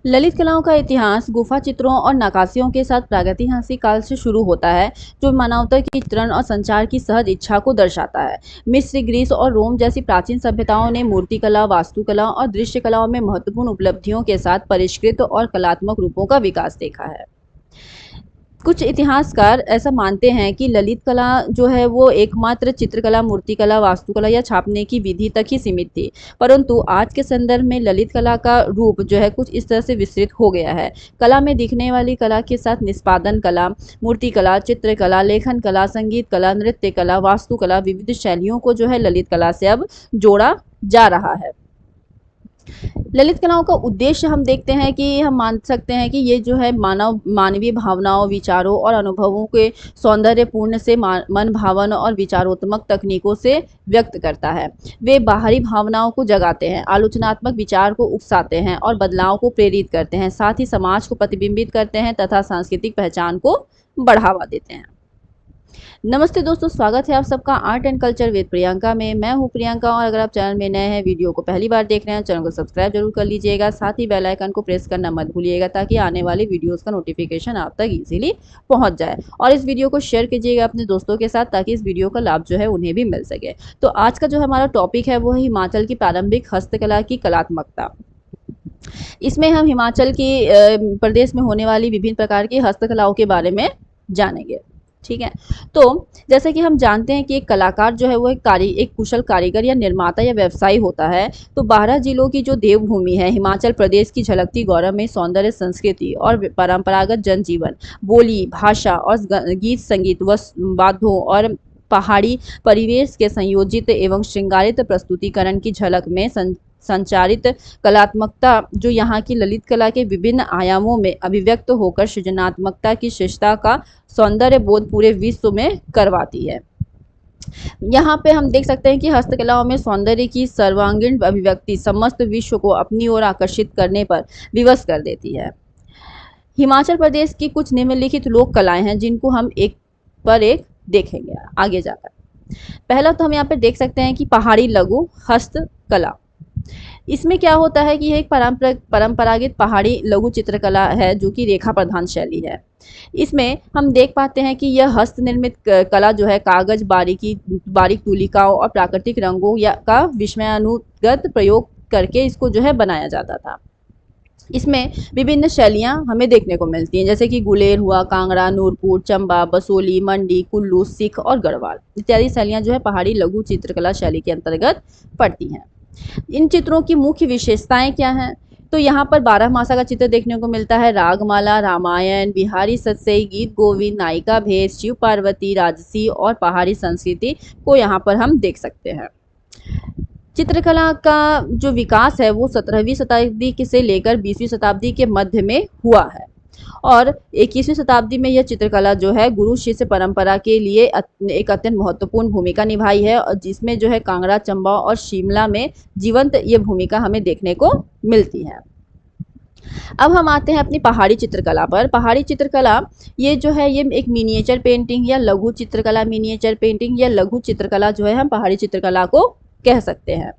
ललित कलाओं का इतिहास गुफा चित्रों और नक्काशियों के साथ प्रागैतिहासिक काल से शुरू होता है, जो मानवता की चित्रण और संचार की सहज इच्छा को दर्शाता है। मिस्र, ग्रीस और रोम जैसी प्राचीन सभ्यताओं ने मूर्तिकला, वास्तुकला और दृश्य कलाओं में महत्वपूर्ण उपलब्धियों के साथ परिष्कृत और कलात्मक रूपों का विकास देखा है। कुछ इतिहासकार ऐसा मानते हैं कि ललित कला जो है वो एकमात्र चित्रकला, मूर्तिकला, वास्तुकला या छापने की विधि तक ही सीमित थी। परंतु आज के संदर्भ में ललित कला का रूप जो है कुछ इस तरह से विस्तृत हो गया है। कला में दिखने वाली कला के साथ निष्पादन कला, मूर्तिकला, चित्रकला, लेखन कला, संगीत कला, नृत्य कला, वास्तुकला, विविध शैलियों को जो है ललित कला से अब जोड़ा जा रहा है। ललित कलाओं का उद्देश्य हम देखते हैं कि हम मान सकते हैं कि ये जो है मानवीय भावनाओं, विचारों और अनुभवों के सौंदर्यपूर्ण से मन भावन और विचारोत्मक तकनीकों से व्यक्त करता है। वे बाहरी भावनाओं को जगाते हैं, आलोचनात्मक विचार को उकसाते हैं और बदलाव को प्रेरित करते हैं। साथ ही समाज को प्रतिबिंबित करते हैं तथा सांस्कृतिक पहचान को बढ़ावा देते हैं। नमस्ते दोस्तों, स्वागत है आप सबका art and culture with Priyanka में। मैं हूं प्रियंका और अगर आप चैनल में नए हैं, वीडियो को पहली बार देख रहे हैं, चैनल को सब्सक्राइब जरूर कर लीजिएगा। साथ ही बेल आइकन को प्रेस करना मत भूलिएगा ताकि आने वाली वीडियोस का नोटिफिकेशन आप तक इजीली पहुंच जाए। और इस वीडियो को शेयर कीजिएगा अपने दोस्तों के साथ ताकि इस वीडियो का लाभ जो है उन्हें भी मिल सके। तो आज का जो हमारा टॉपिक है वो है हिमाचल की प्रारंभिक हस्तकला की कलात्मकता। इसमें हम हिमाचल की प्रदेश में होने वाली विभिन्न प्रकार की हस्तकलाओं के बारे में जानेंगे। ठीक है, तो जैसे कि हम जानते हैं कि एक कलाकार जो है वो एक कुशल कारीगर या निर्माता या व्यवसायी होता है। तो 12 जिलों की जो देवभूमि है हिमाचल प्रदेश की झलकती गौरवमयी सौंदर्य, संस्कृति और परंपरागत जनजीवन, बोली, भाषा और गीत संगीत, वाद्यों और पहाड़ी परिवेश के संयोजित एवं श्रृंगारित प्रस्तुतिकरण की झलक में संचारित कलात्मकता जो यहाँ की ललित कला के विभिन्न आयामों में अभिव्यक्त होकर सृजनात्मकता की श्रेष्ठता का सौंदर्य बोध पूरे विश्व में करवाती है। यहाँ पे हम देख सकते हैं कि हस्तकलाओं में सौंदर्य की सर्वांगीण अभिव्यक्ति समस्त विश्व को अपनी ओर आकर्षित करने पर विवश कर देती है। हिमाचल प्रदेश की कुछ निम्नलिखित लोक कलाएं हैं जिनको हम एक पर एक देखेंगे आगे जाकर। पहला तो हम यहाँ पे देख सकते हैं कि पहाड़ी लघु हस्तकला। इसमें क्या होता है कि यह एक परंपरागत पहाड़ी लघु चित्रकला है जो कि रेखा प्रधान शैली है। इसमें हम देख पाते हैं कि यह हस्त निर्मित कला जो है कागज, बारीक तुलिकाओं और प्राकृतिक रंगों का विस्मयानुगत प्रयोग करके इसको जो है बनाया जाता था। इसमें विभिन्न शैलियां हमें देखने को मिलती हैं, जैसे कि गुलेर हुआ, कांगड़ा, नूरपुर, चंबा, बसोली, मंडी, कुल्लू, सिख और गढ़वाल इत्यादि शैलियां जो है पहाड़ी लघु चित्रकला शैली के अंतर्गत पड़ती हैं। इन चित्रों की मुख्य विशेषताएं क्या हैं? तो यहाँ पर 12 मासा का चित्र देखने को मिलता है। रागमाला, रामायण, बिहारी सतसई, गीत गोविंद, नायिका भेद, शिव पार्वती, राजसी और पहाड़ी संस्कृति को यहाँ पर हम देख सकते हैं। चित्रकला का जो विकास है वो 17वीं शताब्दी से लेकर 20वीं शताब्दी के मध्य में हुआ है और 21वीं शताब्दी में यह चित्रकला जो है गुरु शिष्य परंपरा के लिए एक अत्यंत महत्वपूर्ण भूमिका निभाई है और जिसमें जो है कांगड़ा, चंबा और शिमला में जीवंत ये भूमिका हमें देखने को मिलती है। अब हम आते हैं अपनी पहाड़ी चित्रकला पर। पहाड़ी चित्रकला ये जो है ये एक मिनिएचर पेंटिंग या लघु चित्रकला, मिनिएचर पेंटिंग या लघु चित्रकला जो है हम पहाड़ी चित्रकला को कह सकते हैं।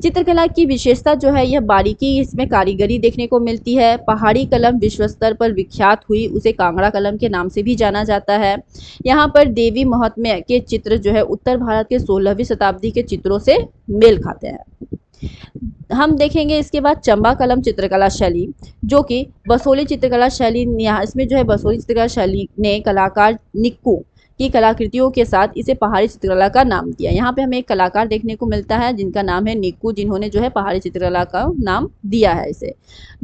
चित्रकला की विशेषता जो है यह बारीकी, इसमें कारीगरी देखने को मिलती है। पहाड़ी कलम विश्व स्तर पर विख्यात हुई, उसे कांगड़ा कलम के नाम से भी जाना जाता है। यहाँ पर देवी महात्म्य के चित्र जो है उत्तर भारत के 16वीं शताब्दी के चित्रों से मेल खाते हैं। हम देखेंगे इसके बाद चंबा कलम चित्रकला शैली जो कि बसोली चित्रकला शैली, यहाँ इसमें जो है बसोली चित्रकला शैली ने कलाकार निक्कू की कलाकृतियों के साथ इसे पहाड़ी चित्रकला का नाम दिया। यहाँ पे हमें एक कलाकार देखने को मिलता है जिनका नाम है निक्कू, जिन्होंने जो है पहाड़ी चित्रकला का नाम दिया है इसे,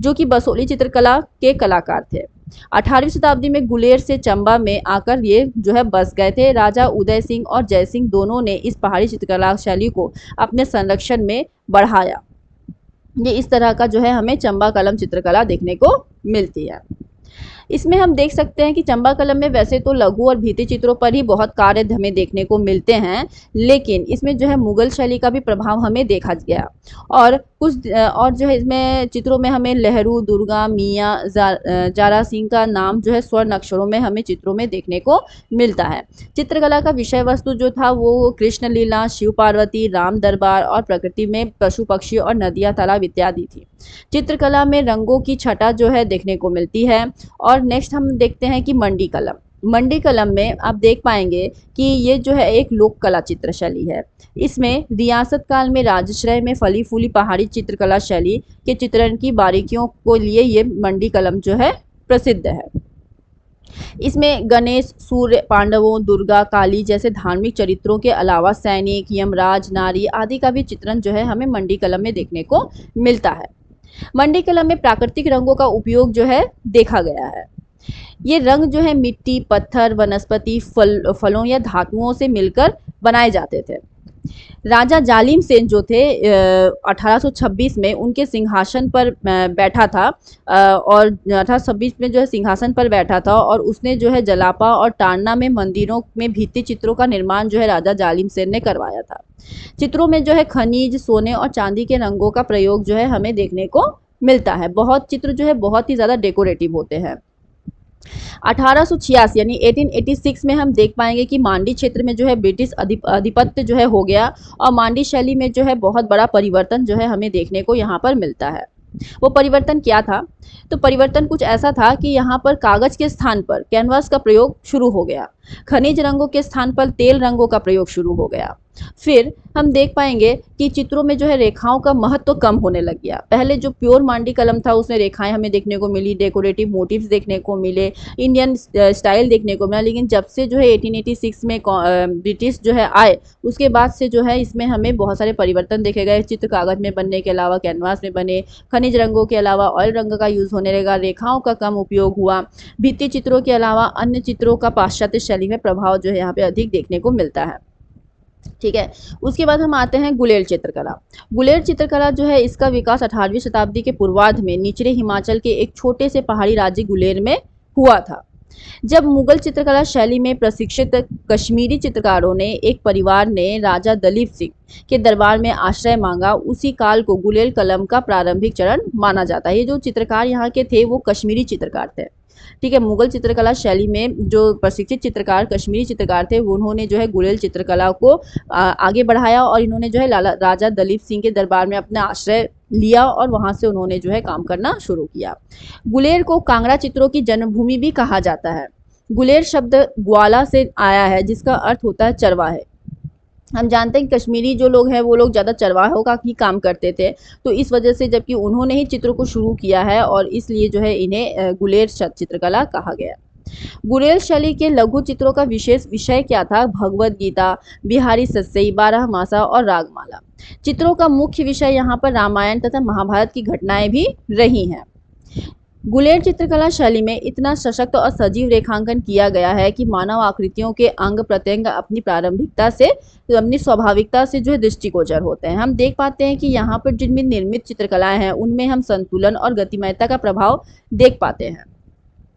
जो कि बसोली चित्रकला के कलाकार थे। 18वीं शताब्दी में गुलेर से चंबा में आकर ये जो है बस गए थे। राजा उदय सिंह और जय सिंह दोनों ने इस पहाड़ी चित्रकला शैली को अपने संरक्षण में बढ़ाया। ये इस तरह का जो है हमें चंबा कलम चित्रकला देखने को मिलती है। इसमें हम देख सकते हैं कि चंबा कलम में वैसे तो लघु और भित्ति चित्रों पर ही बहुत कार्य हमें देखने को मिलते हैं, लेकिन इसमें जो है मुगल शैली का भी प्रभाव हमें देखा गया और और जो है इसमें चित्रों में हमें लहरू, दुर्गा, मियाँ, जारा सिंह का नाम जो है स्वर्ण अक्षरों में हमें चित्रों में देखने को मिलता है। चित्रकला का विषय वस्तु जो था वो कृष्ण लीला, शिव पार्वती, राम दरबार और प्रकृति में पशु पक्षी और नदियाँ, तालाब इत्यादि थी। चित्रकला में रंगों की छटा जो है देखने को मिलती है। और नेक्स्ट हम देखते हैं कि मंडी कलम। मंडी कलम में आप देख पाएंगे कि ये जो है एक लोक कला चित्र शैली है। इसमें रियासत काल में राजश्रय में फली फूली पहाड़ी चित्रकला शैली के चित्रण की बारीकियों को लिए ये मंडी कलम जो है प्रसिद्ध है। इसमें गणेश, सूर्य, पांडवों, दुर्गा, काली जैसे धार्मिक चरित्रों के अलावा सैनिक, यमराज, नारी आदि का भी चित्रण जो है हमें मंडी कलम में देखने को मिलता है। मंडी कलम में प्राकृतिक रंगों का उपयोग जो है देखा गया है। ये रंग जो है मिट्टी, पत्थर, वनस्पति, फलों या धातुओं से मिलकर बनाए जाते थे। राजा जालिम सेन जो थे 1826 में उनके सिंहासन पर बैठा था, और 1826 में जो है सिंहासन पर बैठा था, और उसने जो है जलापा और टारना में मंदिरों में भित्ति चित्रों का निर्माण जो है राजा जालिम सेन ने करवाया था। चित्रों में जो है खनिज, सोने और चांदी के रंगों का प्रयोग जो है हमें देखने को मिलता है। बहुत चित्र जो है बहुत ही ज़्यादा डेकोरेटिव होते हैं। 1886 यानी 1886 में हम देख पाएंगे कि मांडी क्षेत्र में जो है ब्रिटिश आधिपत्य जो है हो गया, और मांडी शैली में जो है बहुत बड़ा परिवर्तन जो है हमें देखने को यहाँ पर मिलता है। वो परिवर्तन क्या था? तो परिवर्तन कुछ ऐसा था कि यहाँ पर कागज के स्थान पर कैनवास का प्रयोग शुरू हो गया, खनिज रंगों के स्थान पर तेल रंगों का प्रयोग शुरू हो गया। फिर हम देख पाएंगे कि चित्रों में जो है रेखाओं का महत्व कम होने लग गया। पहले जो प्योर मांडी कलम था उसमें रेखाएं हमें देखने को मिली, डेकोरेटिव मोटिव्स देखने को मिले, इंडियन स्टाइल देखने को मिला। लेकिन जब से जो है 1886 में ब्रिटिश जो है आए, उसके बाद से जो है इसमें हमें बहुत सारे परिवर्तन देखे गए। चित्र कागज में बनने के अलावा कैनवास में बने, खनिज रंगों के अलावा ऑयल रंग का यूज़ होने लगा, रेखाओं का कम उपयोग हुआ, भित्ति चित्रों के अलावा अन्य चित्रों का पाश्चात्य शैली में प्रभाव जो है यहाँ पे अधिक देखने को मिलता है। ठीक है, उसके बाद हम आते हैं गुलेल चित्रकला। गुलेल चित्रकला जो है इसका विकास 18वीं शताब्दी के पूर्वार्ध में निचले हिमाचल के एक छोटे से पहाड़ी राज्य गुलेर में हुआ था। जब मुगल चित्रकला शैली में प्रशिक्षित कश्मीरी चित्रकारों ने एक परिवार ने राजा दलीप सिंह के दरबार में आश्रय मांगा, उसी काल को गुलेल कलम का प्रारंभिक चरण माना जाता है। ये जो चित्रकार यहाँ के थे वो कश्मीरी चित्रकार थे। ठीक है, मुगल चित्रकला शैली में जो प्रशिक्षित चित्रकार कश्मीरी चित्रकार थे उन्होंने जो है गुलेल चित्रकला को आगे बढ़ाया, और इन्होंने जो है राजा दलीप सिंह के दरबार में अपना आश्रय लिया, और वहाँ से उन्होंने जो है काम करना शुरू किया। गुलेर को कांगड़ा चित्रों की जन्मभूमि भी कहा जाता है। गुलेर शब्द ग्वाला से आया है जिसका अर्थ होता है चरवाहे। हम जानते हैं कि कश्मीरी जो लोग हैं वो लोग ज़्यादा चरवाहों का ही काम करते थे, तो इस वजह से जबकि उन्होंने ही चित्र को शुरू किया है, और इसलिए जो है इन्हें गुलेर चित्रकला कहा गया। गुलेल शैली के लघु चित्रों का विशेष विषय क्या था? भगवद गीता, बिहारी सस्सई, बारहमासा और रागमाला। चित्रों का मुख्य विषय यहाँ पर रामायण तथा महाभारत की घटनाएं भी रही हैं। गुलेर चित्रकला शैली में इतना सशक्त और सजीव रेखांकन किया गया है कि मानव आकृतियों के अंग प्रत्यंग अपनी प्रारंभिकता से, अपनी स्वाभाविकता से जो है दृष्टिगोचर होते हैं। हम देख पाते हैं कि यहाँ पर जिनमें निर्मित चित्रकलाएं हैं उनमें हम संतुलन और गतिमयता का प्रभाव देख पाते हैं।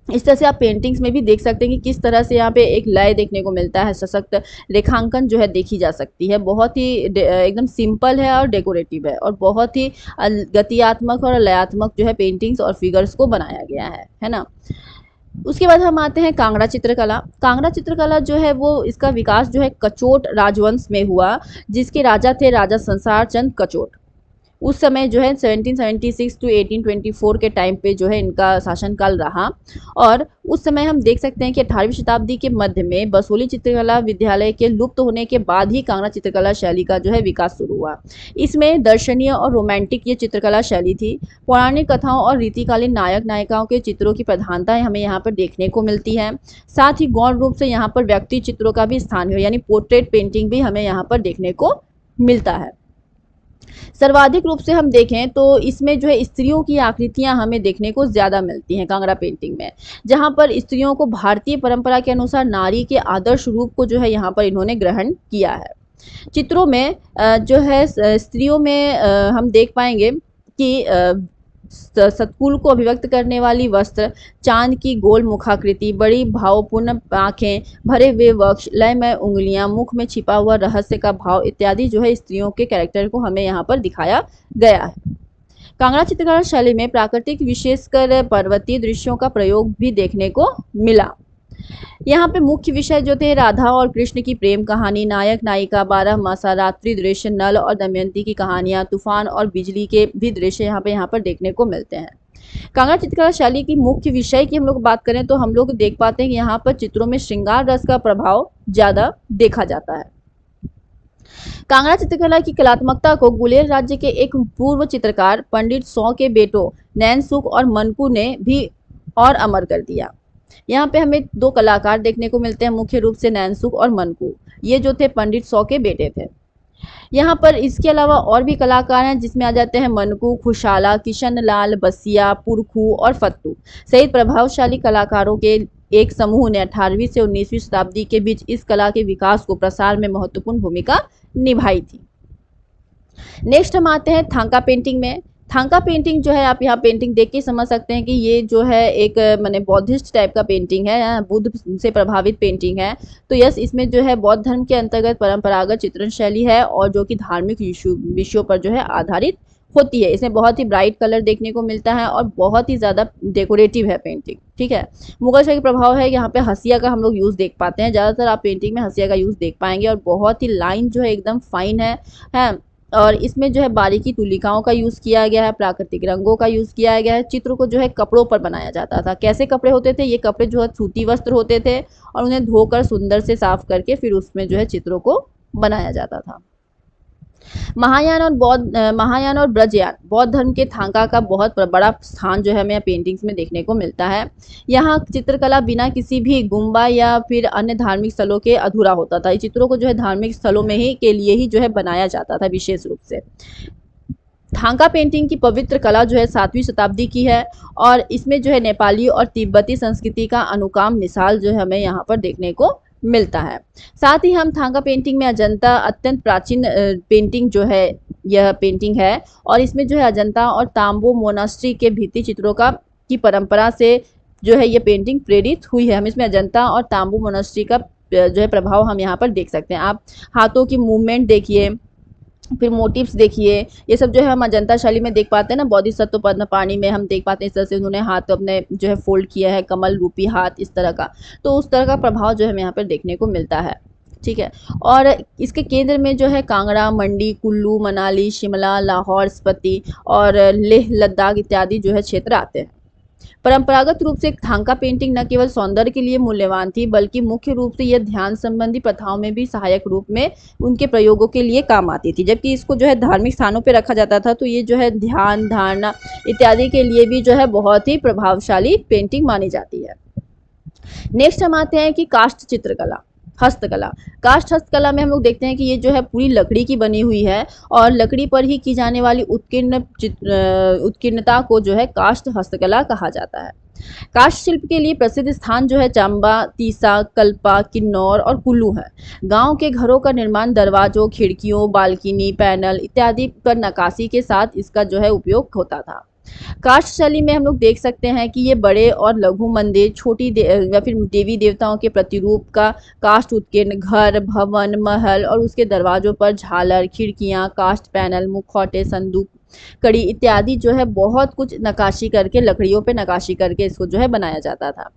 इस तरह से आप पेंटिंग्स में भी देख सकते हैं कि किस तरह से यहाँ पे एक लय देखने को मिलता है, सशक्त रेखांकन जो है देखी जा सकती है। बहुत ही एकदम सिंपल है और डेकोरेटिव है, और बहुत ही गतियात्मक और लयात्मक जो है पेंटिंग्स और फिगर्स को बनाया गया है ना। उसके बाद हम आते हैं कांगड़ा चित्रकला। कांगड़ा चित्रकला जो है वो इसका विकास जो है कचोट राजवंश में हुआ, जिसके राजा थे राजा संसार चंद कचोट। उस समय जो है 1776 टू 1824 के टाइम पे जो है इनका शासनकाल रहा, और उस समय हम देख सकते हैं कि 18वीं शताब्दी के मध्य में बसोली चित्रकला विद्यालय के लुप्त होने के बाद ही कांगड़ा चित्रकला शैली का जो है विकास शुरू हुआ। इसमें दर्शनीय और रोमांटिक ये चित्रकला शैली थी। पौराणिक कथाओं और रीतिकालीन नायक नायिकाओं के चित्रों की प्रधानता हमें यहाँ पर देखने को मिलती है। साथ ही गौण रूप से यहाँ पर व्यक्ति चित्रों का भी स्थान है, यानी पोर्ट्रेट पेंटिंग भी हमें यहाँ पर देखने को मिलता है। सर्वाधिक रूप से हम देखें तो इसमें जो है स्त्रियों की आकृतियां हमें देखने को ज़्यादा मिलती हैं कांगड़ा पेंटिंग में, जहां पर स्त्रियों को भारतीय परंपरा के अनुसार नारी के आदर्श रूप को जो है यहाँ पर इन्होंने ग्रहण किया है। चित्रों में जो है स्त्रियों में हम देख पाएंगे कि सतकुल को अभिव्यक्त करने वाली वस्त्र, चांद की गोल मुखाकृति, बड़ी भावपूर्ण आंखें, भरे हुए वक्ष, लयमय उंगलियां, मुख में छिपा हुआ रहस्य का भाव इत्यादि जो है स्त्रियों के कैरेक्टर को हमें यहाँ पर दिखाया गया है। कांगड़ा चित्रकला शैली में प्राकृतिक विशेषकर पर्वतीय दृश्यों का प्रयोग भी देखने को मिला। यहाँ पे मुख्य विषय जो थे राधा और कृष्ण की प्रेम कहानी, नायक नायिका, 12 मासा, रात्रि दृश्य, नल और दमयंती की कहानियां, तूफान और बिजली के भी दृश्य यहाँ पर देखने को मिलते हैं। कांगड़ा चित्रकला शैली की मुख्य विषय की हम लोग बात करें तो हम लोग देख पाते हैं कि यहाँ पर चित्रों में श्रृंगार रस का प्रभाव ज्यादा देखा जाता है। कांगड़ा चित्रकला की कलात्मकता को गुलेर राज्य के एक पूर्व चित्रकार पंडित सौ के बेटों नैनसुख और मनकू ने भी और अमर कर दिया। यहाँ पे हमें दो कलाकार देखने को मिलते हैं, मुख्य रूप से नैनसुख और मनकू। ये जो थे पंडित सौ के बेटे थे। यहाँ पर इसके अलावा और भी कलाकार हैं, जिसमें आ जाते हैं मनकू, खुशाला, किशन लाल, बसिया, पुरखू और फत्तू सहित प्रभावशाली कलाकारों के एक समूह ने 18वीं से 19वीं शताब्दी के बीच इस कला के विकास को प्रसार में महत्वपूर्ण भूमिका निभाई थी। नेक्स्ट हम आते हैं थांका पेंटिंग में। थांका पेंटिंग जो है, आप यहाँ पेंटिंग देख के समझ सकते हैं कि ये जो है एक माने बौद्धिस्ट टाइप का पेंटिंग है, बुद्ध से प्रभावित पेंटिंग है। तो यस, इसमें जो है बौद्ध धर्म के अंतर्गत परंपरागत चित्रण शैली है और जो कि धार्मिक विषयों पर जो है आधारित होती है। इसमें बहुत ही ब्राइट कलर देखने को मिलता है और बहुत ही ज़्यादा डेकोरेटिव है पेंटिंग। ठीक है, मुगल शाही प्रभाव है, यहाँ पे हंसिया का हम लोग यूज़ देख पाते हैं। ज़्यादातर आप पेंटिंग में हंसिया का यूज़ देख पाएंगे और बहुत ही लाइन जो है एकदम फाइन है। और इसमें जो है बारीकी तुलिकाओं का यूज़ किया गया है, प्राकृतिक रंगों का यूज़ किया गया है। चित्र को जो है कपड़ों पर बनाया जाता था। कैसे कपड़े होते थे? ये कपड़े जो है सूती वस्त्र होते थे और उन्हें धोकर सुंदर से साफ करके फिर उसमें जो है चित्रों को बनाया जाता था। महायान और ब्रजयान बौद्ध धर्म के थांका का बहुत बड़ा स्थान जो है हमें पेंटिंग्स में देखने को मिलता है। यहाँ चित्रकला बिना किसी भी गुम्बा या फिर अन्य धार्मिक स्थलों के अधूरा होता था। ये चित्रों को जो है धार्मिक स्थलों में ही के लिए ही जो है बनाया जाता था विशेष रूप से। थांका पेंटिंग की पवित्र कला जो है 7वीं शताब्दी की है और इसमें जो है नेपाली और तिब्बती संस्कृति का अनुकाम मिसाल जो है हमें यहाँ पर देखने को मिलता है। साथ ही हम थांका पेंटिंग में अजंता अत्यंत प्राचीन पेंटिंग जो है यह पेंटिंग है और इसमें जो है अजंता और तांबो मोनास्ट्री के भित्ति चित्रों का की परंपरा से जो है ये पेंटिंग प्रेरित हुई है। हम इसमें अजंता और तांबो मोनास्ट्री का जो है प्रभाव हम यहाँ पर देख सकते हैं। आप हाथों की मूवमेंट देखिए, फिर मोटिव्स देखिए, ये सब जो है हम अजंता शैली में देख पाते हैं ना। बोधिसत्व पद्म पाणी में हम देख पाते हैं इस तरह से उन्होंने हाथ अपने जो है फोल्ड किया है, कमल रूपी हाथ इस तरह का। तो उस तरह का प्रभाव जो है हमें यहाँ पर देखने को मिलता है। ठीक है, और इसके केंद्र में जो है कांगड़ा, मंडी, कुल्लू, मनाली, शिमला, लाहौर, स्पीति और लेह लद्दाख इत्यादि जो है क्षेत्र आते हैं। परंपरागत रूप से थांका पेंटिंग न केवल सौंदर्य के लिए मूल्यवान थी बल्कि मुख्य रूप से यह ध्यान संबंधी प्रथाओं में भी सहायक रूप में उनके प्रयोगों के लिए काम आती थी। जबकि इसको जो है धार्मिक स्थानों पर रखा जाता था तो ये जो है ध्यान धारणा इत्यादि के लिए भी जो है बहुत ही प्रभावशाली पेंटिंग मानी जाती है। नेक्स्ट हम आते हैं कि काष्ठ चित्रकला, हस्तकला। काष्ठ हस्तकला में हम लोग देखते हैं कि ये जो है पूरी लकड़ी की बनी हुई है और लकड़ी पर ही की जाने वाली उत्कीर्णता को जो है काष्ठ हस्तकला कहा जाता है। काष्ठ शिल्प के लिए प्रसिद्ध स्थान जो है चंबा, तीसा, कल्पा, किन्नौर और कुल्लू है। गांव के घरों का निर्माण दरवाजों, खिड़कियों, बालकनी, पैनल इत्यादि पर नक्काशी के साथ इसका जो है उपयोग होता था। काष्ठ शैली में हम लोग देख सकते हैं कि ये बड़े और लघु मंदिर, या फिर देवी देवताओं के प्रतिरूप का काष्ठ उत्कीर्ण, घर, भवन, महल और उसके दरवाजों पर झालर, खिड़कियां, काष्ठ पैनल, मुखौटे, संदूक, कड़ी इत्यादि जो है बहुत कुछ नक्काशी करके, लकड़ियों पे नक्काशी करके इसको जो है बनाया जाता था।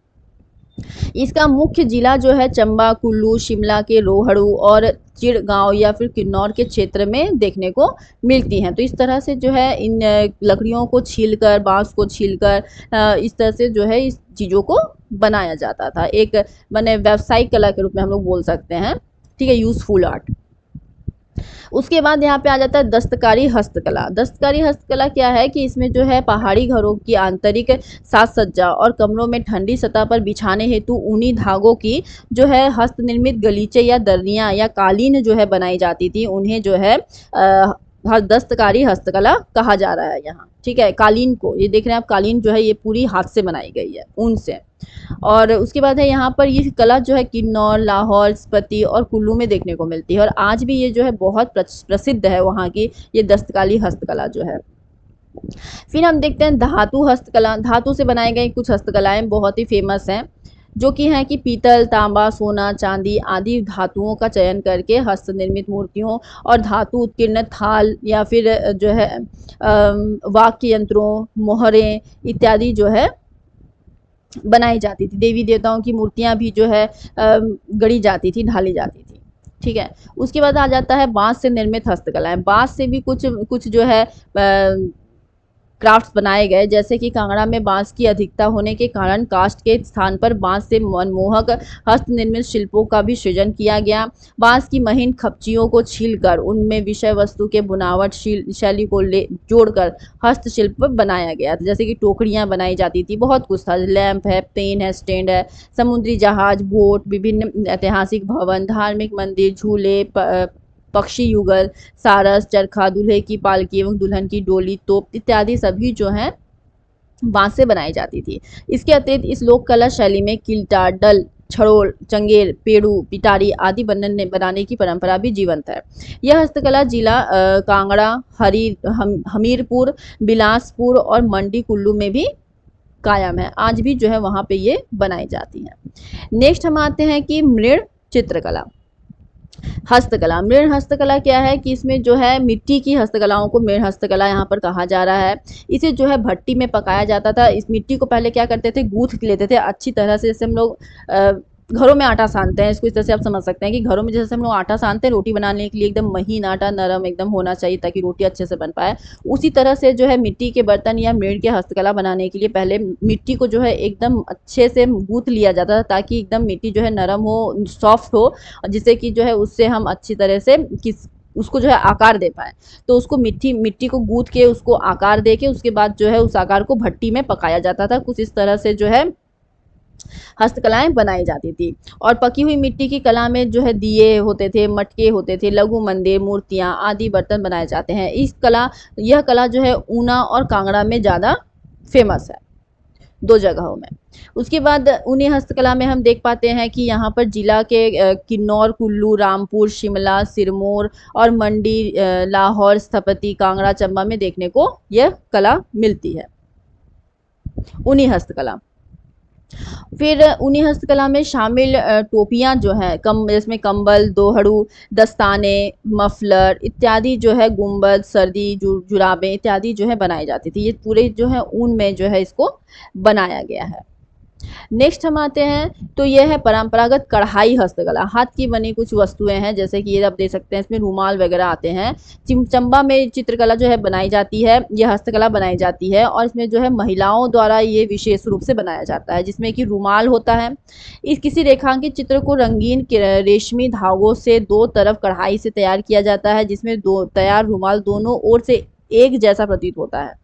इसका मुख्य जिला जो है चंबा, कुल्लू, शिमला के रोहड़ू और चिड़गांव या फिर किन्नौर के क्षेत्र में देखने को मिलती हैं। तो इस तरह से जो है इन लकड़ियों को छीलकर, बांस को छीलकर इस तरह से जो है इस चीज़ों को बनाया जाता था। एक माने व्यावसायिक कला के रूप में हम लोग बोल सकते हैं। ठीक है, यूजफुल आर्ट। उसके बाद यहाँ पे आ जाता है दस्तकारी हस्तकला। दस्तकारी हस्तकला क्या है कि इसमें जो है पहाड़ी घरों की आंतरिक साज सज्जा और कमरों में ठंडी सतह पर बिछाने हेतु ऊनी धागों की जो है हस्त निर्मित गलीचे या दर्रियाँ या कालीन जो है बनाई जाती थी, उन्हें जो है दस्तकारी हस्तकला कहा जा रहा है यहाँ। ठीक है, कालीन को ये देख रहे हैं आप, कालीन जो है ये पूरी हाथ से बनाई गई है, ऊन से। और उसके बाद है यहाँ पर ये कला जो है किन्नौर, लाहौर, स्पीति और कुल्लू में देखने को मिलती है और आज भी ये जो है बहुत प्रसिद्ध है वहाँ की ये दस्तकारी हस्तकला जो है। फिर हम देखते हैं धातु हस्तकला। धातु से बनाई गई कुछ हस्तकलाएं बहुत ही फेमस हैं, जो कि हैं कि पीतल, तांबा, सोना, चांदी आदि धातुओं का चयन करके हस्त निर्मित मूर्तियों और धातु उत्कीर्ण थाल या फिर जो है वाद्य यंत्रों, मोहरें इत्यादि जो है बनाई जाती थी। देवी देवताओं की मूर्तियां भी जो है गढ़ी जाती थी, ढाली जाती थी। ठीक है। उसके बाद आ जाता है बांस से निर्मित हस्तकलाएं। बांस से भी कुछ कुछ जो है क्राफ्ट्स बनाए गए, जैसे कि कांगड़ा में बांस की अधिकता होने के कारण काष्ठ के स्थान पर बांस से मनमोहक हस्त निर्मित शिल्पों का भी सृजन किया गया। बांस की महीन खपचियों को छीलकर उनमें विषय वस्तु के बुनावट शैली को ले जोड़कर हस्तशिल्प बनाया गया, जैसे कि टोकरियां बनाई जाती थी, बहुत कुछ था, लैंप है, पेन है, स्टैंड है, समुद्री जहाज, बोट, विभिन्न ऐतिहासिक भवन, धार्मिक मंदिर, झूले, पक्षी युगल, सारस, चरखा, दूल्हे की पालकी एवं दुल्हन की डोली, तोप इत्यादि सभी जो है बांस से बनाई जाती थी। इसके अतिरिक्त इस लोक कला शैली में किल्टा, डल, छड़ोल, चंगेर, पेड़ू, पिटारी आदि बनाने की परंपरा भी जीवंत है। यह हस्तकला जिला कांगड़ा, हमीरपुर, बिलासपुर और मंडी कुल्लू में भी कायम है। आज भी जो है वहाँ पे ये बनाई जाती है। नेक्स्ट हम आते हैं कि मृण चित्रकला। हस्तकला, मृण हस्तकला क्या है कि इसमें जो है मिट्टी की हस्तकलाओं को मृण हस्तकला यहाँ पर कहा जा रहा है। इसे जो है भट्टी में पकाया जाता था। इस मिट्टी को पहले क्या करते थे, गूंथ लेते थे अच्छी तरह से, जैसे हम लोग घरों में आटा सानते हैं, इसको इस तरह से आप समझ सकते हैं कि घरों में जैसे हम लोग आटा सानते हैं रोटी बनाने के लिए, एकदम महीन आटा, नरम एकदम होना चाहिए ताकि रोटी अच्छे से बन पाए। उसी तरह से जो है मिट्टी के बर्तन या मृण के हस्तकला बनाने के लिए पहले मिट्टी को जो है एकदम अच्छे से गूंथ लिया जाता था, ताकि एकदम मिट्टी जो है नरम हो, सॉफ्ट हो, जिससे कि जो है उससे हम अच्छी तरह से उसको जो है आकार दे पाए। तो उसको मिट्टी को गूंथ के उसको आकार दे के उसके बाद जो है उस आकार को भट्टी में पकाया जाता था। कुछ इस तरह से जो है हस्तकलाएं बनाई जाती थी। और पकी हुई मिट्टी की कला में जो है दिए होते थे, मटके होते थे, लघु मंदिर, मूर्तियां आदि बर्तन बनाए जाते हैं। यह कला जो है ऊना और कांगड़ा में ज़्यादा फेमस है, दो जगहों में। उसके बाद उन्हीं हस्तकला में हम देख पाते हैं कि यहाँ पर जिला के किन्नौर, कुल्लू, रामपुर, शिमला, सिरमौर और मंडी, लाहौर, स्थपति, कांगड़ा, चंबा में देखने को यह कला मिलती है, उन्हीं हस्तकला। फिर उन्हीं हस्तकला में शामिल टोपियां जो है जिसमें कंबल, दोहड़ू, दस्ताने, मफलर इत्यादि जो है, गुंबद, सर्दी जुराबें इत्यादि जो है बनाई जाती थी। ये पूरे जो है ऊन में जो है इसको बनाया गया है। नेक्स्ट हम आते हैं तो यह है परंपरागत कढ़ाई हस्तकला। हाथ की बनी कुछ वस्तुएं हैं, जैसे कि ये आप देख सकते हैं, इसमें रुमाल वगैरह आते हैं। चंबा में चित्रकला जो है बनाई जाती है, यह हस्तकला बनाई जाती है, और इसमें जो है महिलाओं द्वारा ये विशेष रूप से बनाया जाता है, जिसमें कि रुमाल होता है। इस किसी रेखांकित चित्र को रंगीन रेशमी धागों से दो तरफ कढ़ाई से तैयार किया जाता है, जिसमें दो तैयार रुमाल दोनों ओर से एक जैसा प्रतीत होता है।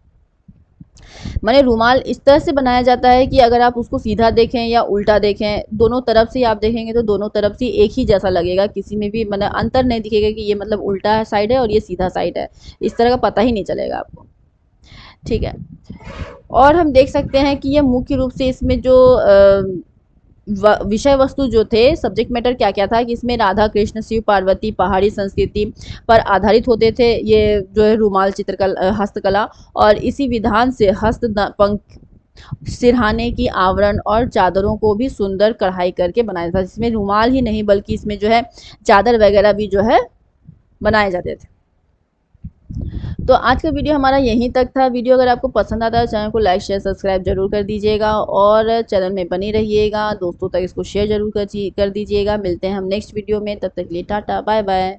माने रुमाल इस तरह से बनाया जाता है कि अगर आप उसको सीधा देखें या उल्टा देखें, दोनों तरफ से आप देखेंगे तो दोनों तरफ से एक ही जैसा लगेगा, किसी में भी मतलब अंतर नहीं दिखेगा कि ये मतलब उल्टा साइड है और ये सीधा साइड है, इस तरह का पता ही नहीं चलेगा आपको। ठीक है। और हम देख सकते हैं कि ये मुख्य रूप से इसमें जो विषय वस्तु जो थे, सब्जेक्ट मैटर क्या क्या था कि इसमें राधा कृष्ण, शिव पार्वती, पहाड़ी संस्कृति पर आधारित होते थे ये जो है रुमाल चित्रकला, हस्तकला। और इसी विधान से पंख, सिरहाने की आवरण और चादरों को भी सुंदर कढ़ाई करके बनाया था। इसमें रुमाल ही नहीं बल्कि इसमें जो है चादर वगैरह भी जो है बनाए जाते थे। तो आज का वीडियो हमारा यहीं तक था। वीडियो अगर आपको पसंद आता है चैनल को लाइक, शेयर, सब्सक्राइब जरूर कर दीजिएगा, और चैनल में बनी रहिएगा। दोस्तों तक इसको शेयर जरूर कर दीजिएगा। मिलते हैं हम नेक्स्ट वीडियो में, तब तक के लिए टाटा बाय बाय।